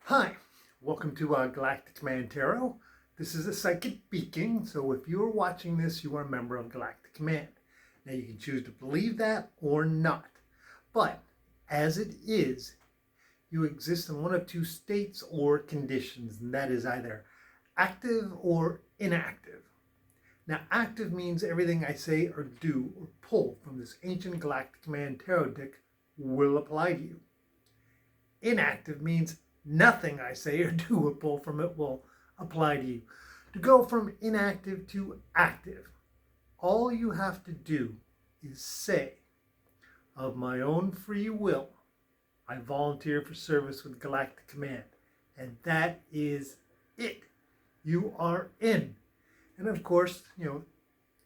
Hi, welcome to Galactic Command Tarot. This is a psychic beacon, so if you are watching this, you are a member of Galactic Command. Now you can choose to believe that or not, but as it is, you exist in one of two states or conditions, and that is either active or inactive. Now active means everything I say or do or pull from this ancient Galactic Command Tarot deck will apply to you. Inactive means nothing I say or do or pull from it will apply to you. To go from inactive to active, all you have to do is say, of my own free will, I volunteer for service with Galactic Command. And that is it. You are in. And of course,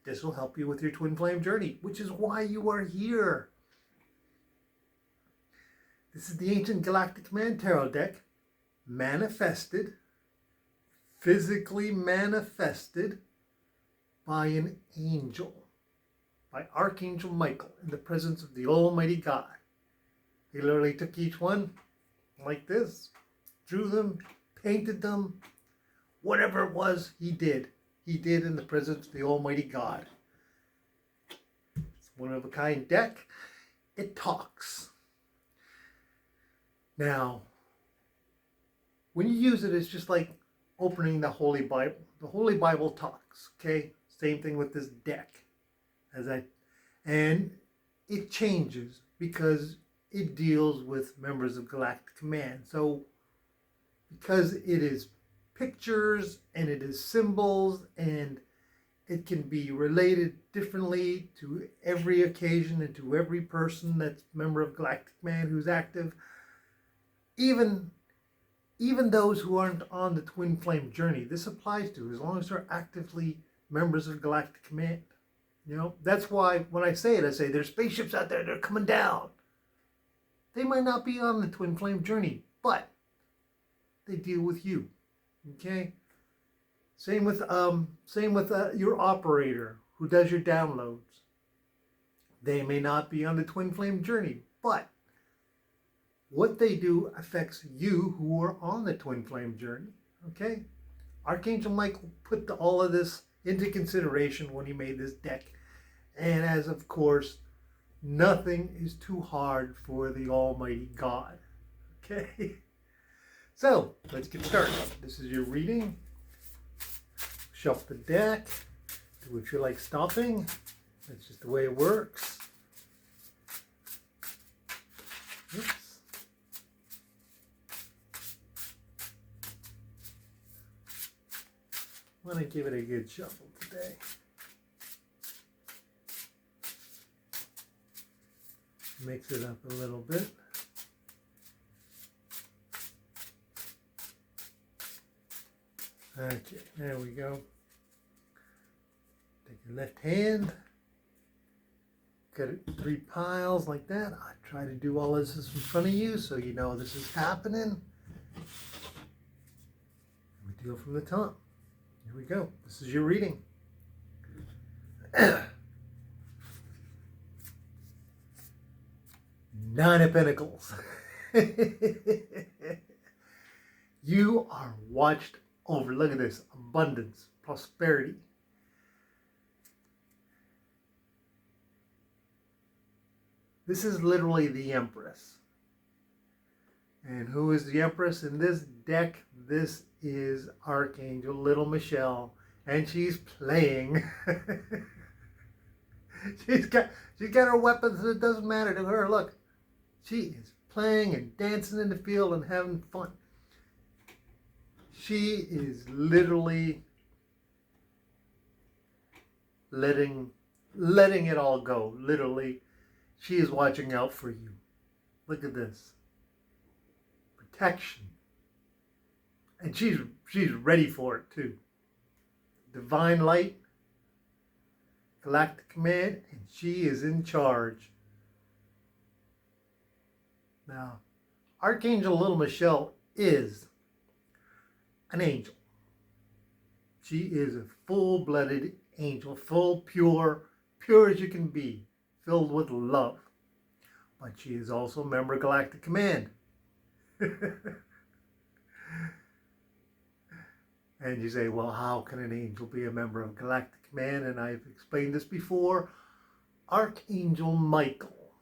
this will help you with your Twinflame Journey, which is why you are here. This is the ancient Galactic Command Tarot deck, manifested, physically manifested by an angel, by Archangel Michael, in the presence of the Almighty God. He literally took each one like this, drew them, painted them, whatever it was he did. He did in the presence of the Almighty God. It's one of a kind deck. It talks. Now, when you use it, it's just like opening the Holy Bible. The Holy Bible talks, okay? Same thing with this deck. And it changes because it deals with members of Galactic Command. So, because it is pictures and it is symbols and it can be related differently to every occasion and to every person that's a member of Galactic Command who's active, even those who aren't on the Twinflame Journey, this applies to, as long as they're actively members of Galactic Command. That's why when I say it, I say there's spaceships out there, they're coming down. They might not be on the Twinflame Journey, but they deal with you. Okay? Same with your operator who does your downloads. They may not be on the Twinflame Journey, but what they do affects you who are on the Twinflame Journey. Okay? Archangel Michael put all of this into consideration when he made this deck. And as of course, nothing is too hard for the Almighty God. Okay? So, let's get started. This is your reading. Shuffle the deck. Do what you like stopping. That's just the way it works. Oops. I'm going to give it a good shuffle today. Mix it up a little bit. Okay, there we go. Take your left hand. Got it 3 piles like that. I try to do all this in front of you so you know this is happening. We deal from the top. Here we go. This is your reading. 9 of Pentacles. You are watched over. Look at this. Abundance, prosperity. This is literally the Empress. And who is the Empress in this deck? This is Archangel Little Michelle, and she's playing. she's got her weapons, and it doesn't matter to her. Look, she is playing and dancing in the field and having fun. She is literally letting it all go. Literally, she is watching out for you. Look at this. Protection. And she's ready for it too. Divine light, Galactic Command, and she is in charge. Now, Archangel Little Michelle is an angel. She is a full-blooded angel, full, pure as you can be, filled with love. But she is also a member of Galactic Command. And you say, well, how can an angel be a member of Galactic Command? And I've explained this before. Archangel Michael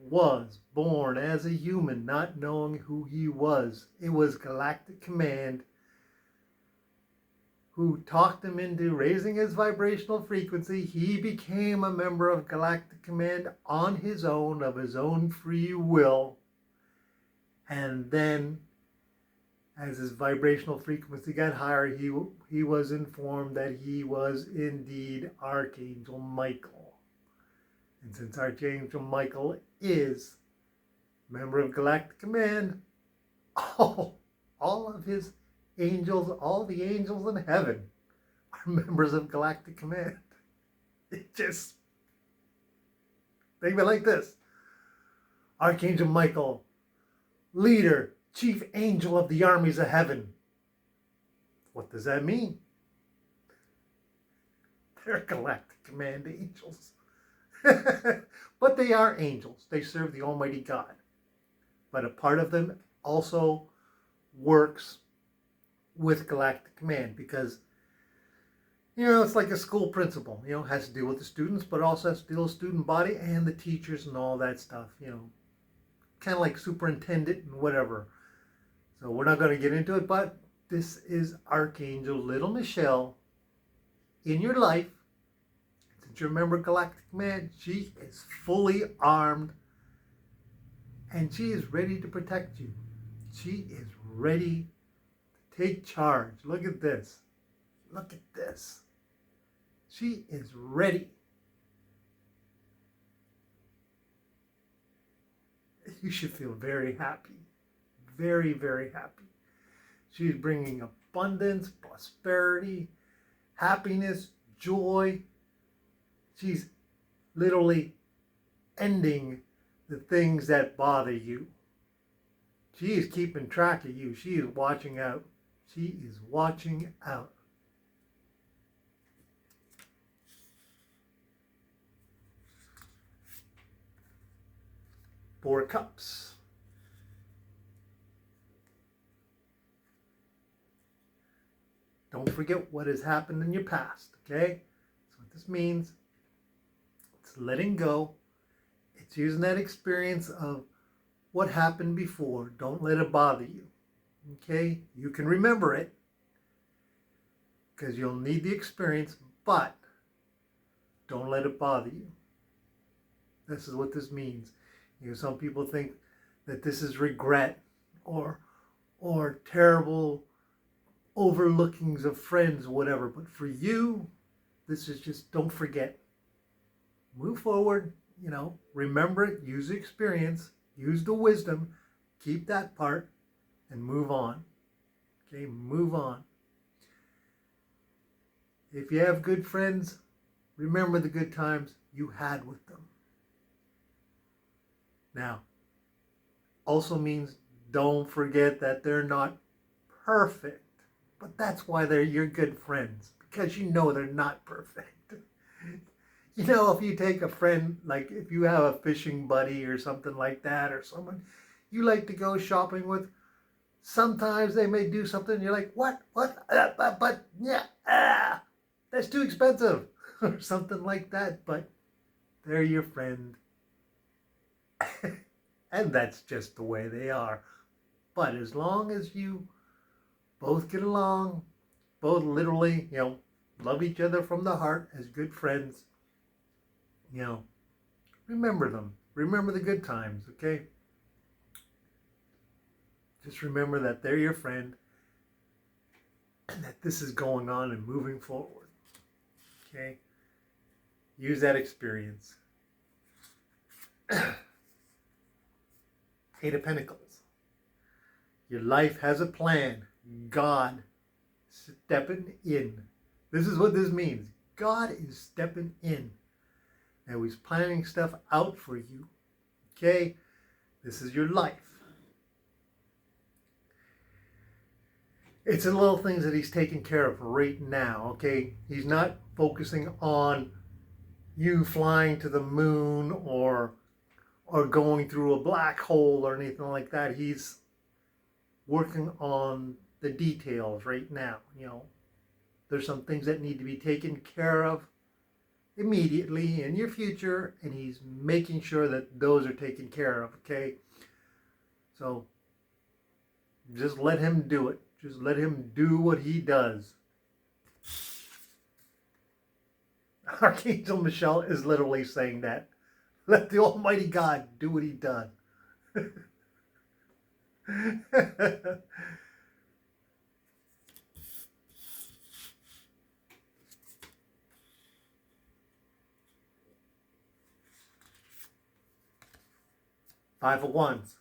was born as a human, not knowing who he was. It was Galactic Command who talked him into raising his vibrational frequency. He became a member of Galactic Command on his own, of his own free will. And then, as his vibrational frequency got higher, he was informed that he was indeed Archangel Michael. And since Archangel Michael is a member of Galactic Command, all of his angels, all the angels in heaven are members of Galactic Command. It just, think of it like this. Archangel Michael, leader, chief angel of the armies of heaven. What does that mean? They're Galactic Command angels. But they are angels. They serve the Almighty God. But a part of them also works with Galactic Command because, it's like a school principal. Has to deal with the students, but also has to deal with the student body and the teachers and all that stuff. Kind of like superintendent and whatever. So we're not going to get into it, but this is Archangel Little Michelle in your life. Since you remember Galactic Command, she is fully armed and she is ready to protect you. She is ready to take charge. Look at this. Look at this. She is ready. You should feel very happy. Very, very happy. She's bringing abundance, prosperity, happiness, joy. She's literally ending the things that bother you. She is keeping track of you. She is watching out. She is watching out. Four Cups. Don't forget what has happened in your past, okay? So what this means, it's letting go. It's using that experience of what happened before. Don't let it bother you, okay? You can remember it because you'll need the experience, but don't let it bother you. This is what this means. Some people think that this is regret or terrible overlookings of friends, whatever. But for you, this is just, don't forget. Move forward, remember it, use the experience, use the wisdom, keep that part, and move on. Okay, move on. If you have good friends, remember the good times you had with them. Now, also means don't forget that they're not perfect. But that's why they're your good friends. Because they're not perfect. If you take a friend, like if you have a fishing buddy or something like that, or someone you like to go shopping with, sometimes they may do something and you're like, what? But yeah, that's too expensive. Or something like that. But they're your friend. And that's just the way they are. But as long as you both get along, both literally, love each other from the heart as good friends, remember them. Remember the good times, okay? Just remember that they're your friend and that this is going on and moving forward, okay? Use that experience. Eight of Pentacles. Your life has a plan. God stepping in. This is what this means. God is stepping in. Now he's planning stuff out for you. Okay? This is your life. It's the little things that he's taking care of right now. Okay? He's not focusing on you flying to the moon or going through a black hole or anything like that. He's working on the details right now. There's some things that need to be taken care of immediately in your future, and he's making sure that those are taken care of, okay? So just let him do it. Just let him do what he does. Archangel Michelle is literally saying that. Let the Almighty God do what he does. 5 of Wands.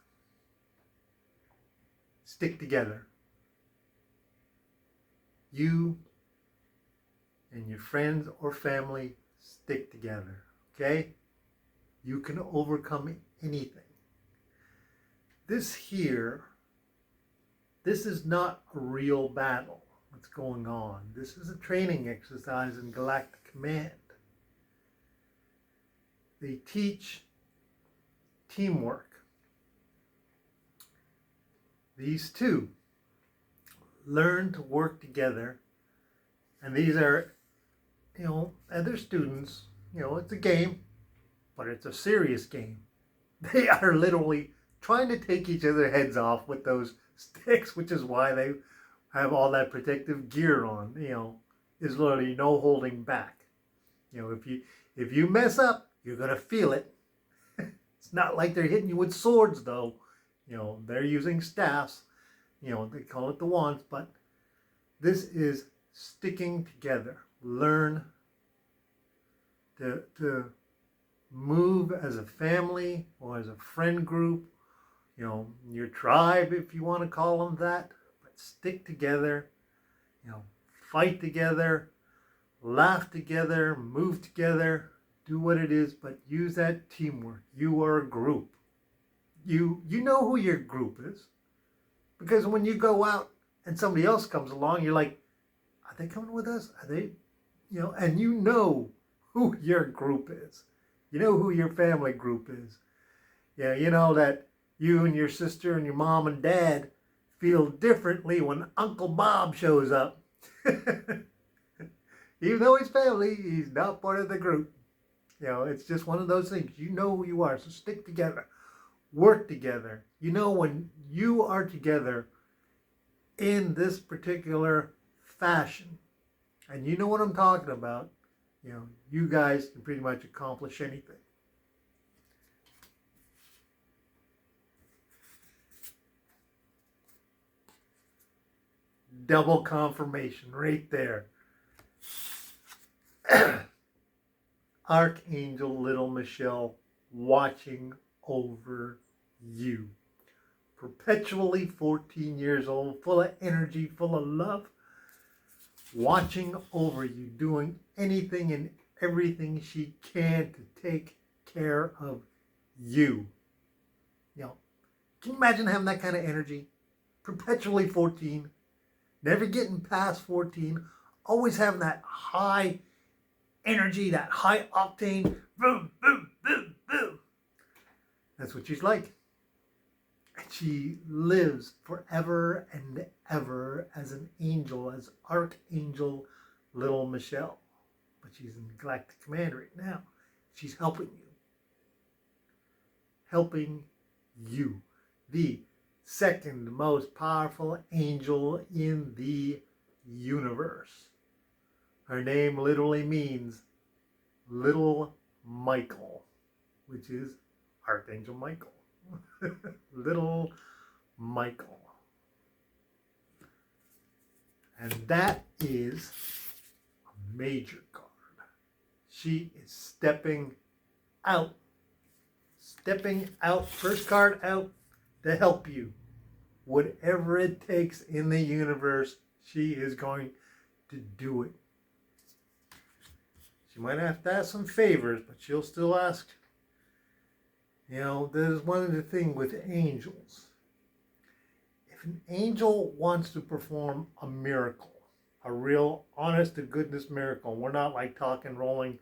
Stick together. You and your friends or family stick together, okay? You can overcome anything. This is not a real battle that's going on. This is a training exercise in Galactic Command. They teach teamwork. These two learn to work together, and these are, other students, it's a game, but it's a serious game. They are literally trying to take each other's heads off with those sticks, which is why they have all that protective gear on. There's literally no holding back. If you mess up, you're gonna feel it. It's not like they're hitting you with swords, though. They're using staffs. They call it the wands, but this is sticking together. Learn to move as a family or as a friend group, your tribe, if you want to call them that, but stick together, fight together, laugh together, move together, do what it is, but use that teamwork. You are a group. You know who your group is, because when you go out and somebody else comes along, you're like, are they coming with us? Are they, and you know who your group is. You know who your family group is. Yeah, you know that you and your sister and your mom and dad feel differently when Uncle Bob shows up. Even though he's family, he's not part of the group. It's just one of those things. You know who you are, so stick together. Work together. When you are together in this particular fashion, and you know what I'm talking about, you guys can pretty much accomplish anything. Double confirmation right there. Archangel Little Michelle watching over you. Perpetually 14 years old, full of energy, full of love, watching over you, doing anything and everything she can to take care of you. Can you imagine having that kind of energy? Perpetually 14, never getting past 14, always having that high energy, that high octane, boom, boom, boom, boom. That's what she's like. And she lives forever and ever as an angel, as Archangel Little Michelle. But she's in Galactic Command right now. She's helping you. Helping you. The second most powerful angel in the universe. Her name literally means Little Michael, which is Archangel Michael. Little Michael. And that is a major card. She is stepping out. Stepping out, first card out to help you. Whatever it takes in the universe, she is going to do it. She might have to ask some favors, but she'll still ask. There's one of the things with angels. If an angel wants to perform a miracle, a real honest to goodness miracle, we're not like talking rolling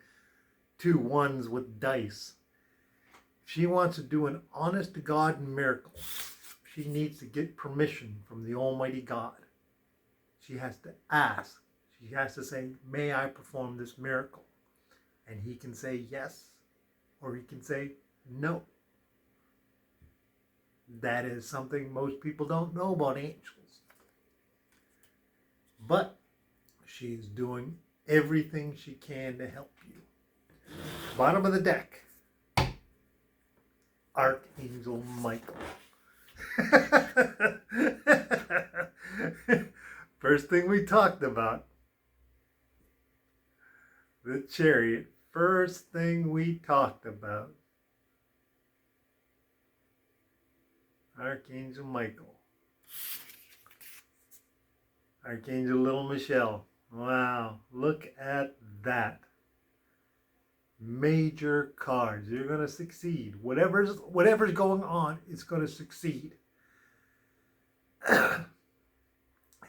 2 ones with dice. If she wants to do an honest to God miracle, she needs to get permission from the Almighty God. She has to ask. She has to say, may I perform this miracle? And he can say yes, or he can say no. That is something most people don't know about angels. But she's doing everything she can to help you. Bottom of the deck, Archangel Michael. First thing we talked about, the Chariot. First thing we talked about, Archangel Michael. Archangel Little Michelle. Wow, look at that. Major cards. You're going to succeed. Whatever's going on, it's going to succeed. It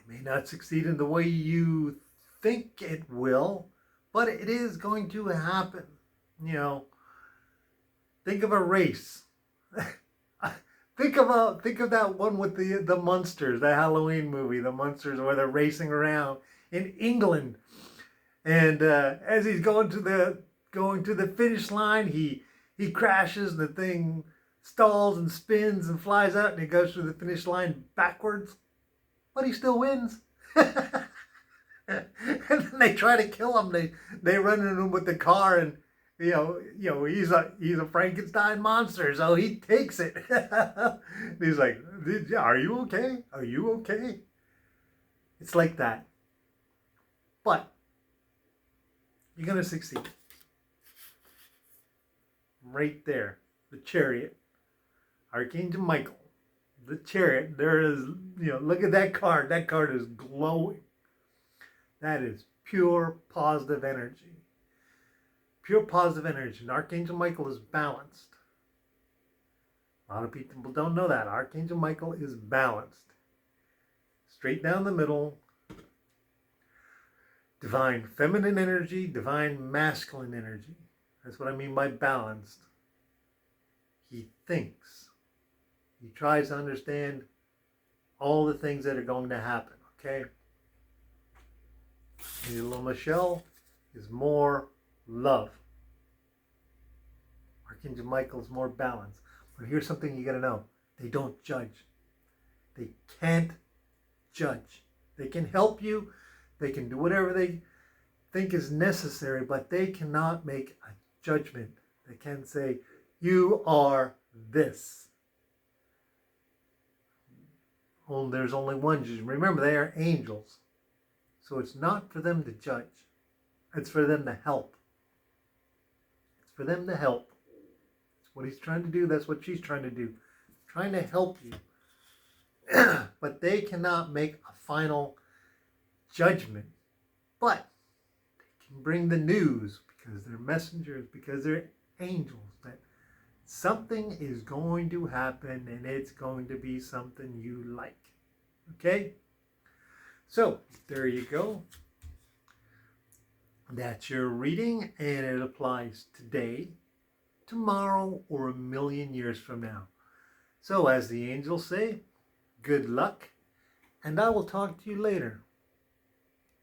may not succeed in the way you think it will, but it is going to happen. You know, think of a race. Think of that one with the monsters, the Halloween movie, the monsters, where they're racing around in England, and as he's going to the finish line, he crashes, and the thing stalls and spins and flies out, and he goes through the finish line backwards, but he still wins. And then they try to kill him. They run into him with the car, and you know he's a Frankenstein monster, so he takes it. He's like, "Are you okay? Are you okay?" It's like that. But you're gonna succeed. Right there, the Chariot, Archangel Michael, the Chariot. There is, look at that card. That card is glowing. That is pure positive energy. Pure positive energy. And Archangel Michael is balanced. A lot of people don't know that. Archangel Michael is balanced. Straight down the middle. Divine feminine energy, divine masculine energy. That's what I mean by balanced. He thinks. He tries to understand all the things that are going to happen. Okay? And little Michelle is more love. Archangel Michael is more balanced. But here's something you got to know. They don't judge. They can't judge. They can help you. They can do whatever they think is necessary, but they cannot make a judgment. They can say, you are this. Oh, there's only one judge. Remember, they are angels. So it's not for them to judge. It's for them to help. It's for them to help. That's what he's trying to do. That's what she's trying to do. Trying to help you. But they cannot make a final judgment. But they can bring the news because they're messengers, because they're angels, that something is going to happen and it's going to be something you like. Okay? So, there you go. That's your reading, and it applies today, tomorrow, or 1,000,000 years from now. So, as the angels say, good luck, and I will talk to you later.